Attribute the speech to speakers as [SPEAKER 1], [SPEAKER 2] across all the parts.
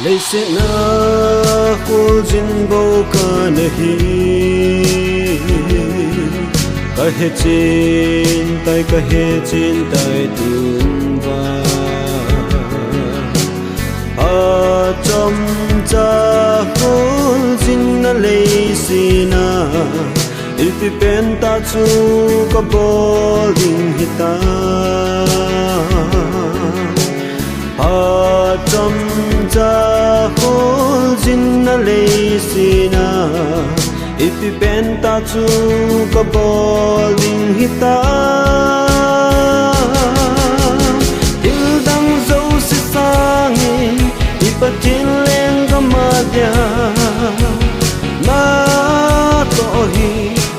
[SPEAKER 1] lấy sẽ na khul jin bo ka nahi ka he chin tai tun va a chom cha khul jin na lấy sina ilti pen ta chu ka bowling hita a chom cha khul jin na lấy sina ilti pen ta chu ka bowling hita il dang zo si sangi ipatin leng ka madya na to hi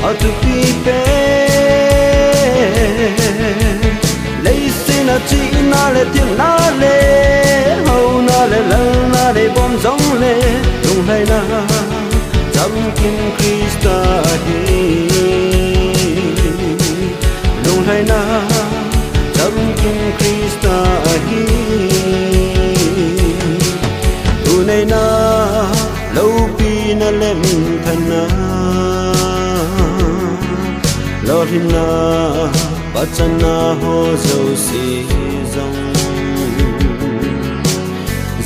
[SPEAKER 1] atu pi pe lấy xin a chi na le tin na le hau na le la na le bom giống le lung hai na chăm kim Krista hi lung hai na chăm kim Krista hi tu này na lâu pi na le min thân na lo hin na bachana ho zo si zong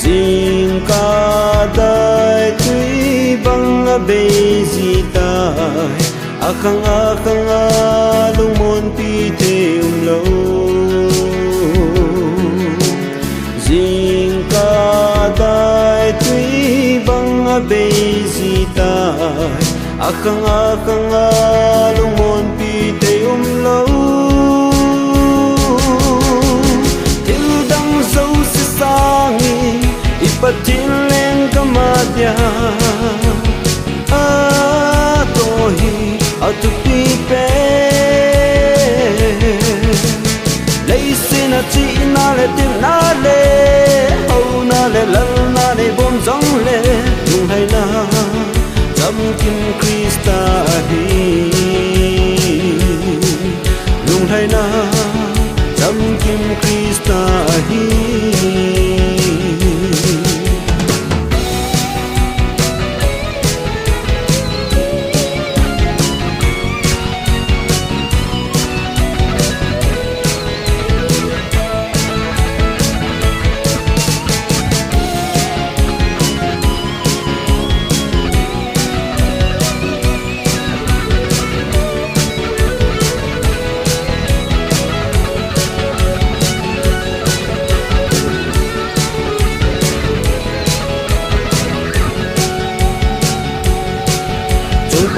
[SPEAKER 1] jing ka dai tui bang a be zi tai akhang a lung mon pi te lo jing ka dai tui bang a be zi tai akhang a lung mon pi te lo til dang zo si sangi ipatin leng kamadya a to hi atu pi pe lấy xin a chi na le tin na le hau na le la na le bom giống le lung hai na chăm kim Krista hi lung hai na chăm kim Krista hi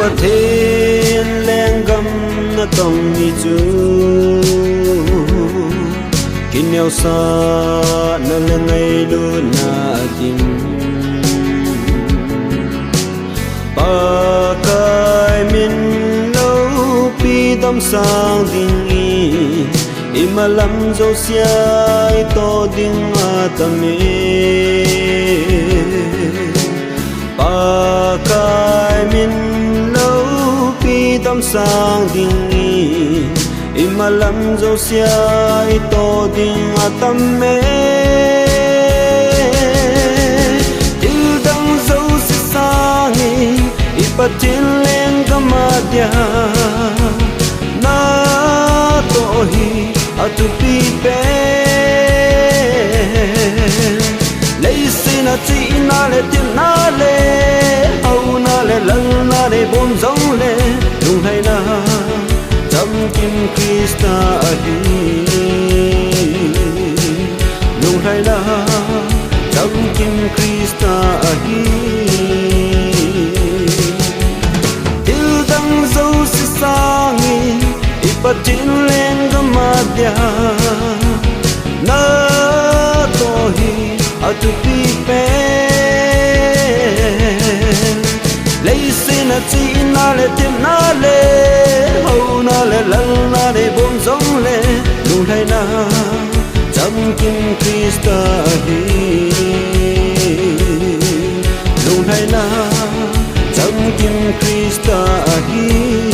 [SPEAKER 1] pathen leng gam na tong ni chu kineu sa na le ngai lu na tim pa kai min lo pi dam sang ding i ma lam zo sia i to ding a ta me pa kai min tâm sang ding i malam zo sia i to ding a tam me til dang zo si sang i patin leng kamadya na to hi atu pi pe lấy xin a chi na le tin na le hau na le la na le bom giống le lung hai na chăm kim Krista hi lung hai na chăm kim Krista hi til dang zo si sangi ipatin len gamadya na to hi atu pi pe lấy xin a chi na le tim na le hau na le la na le bom giống le lung hai na chăm kim Krista hi lung hai na chăm kim Krista hi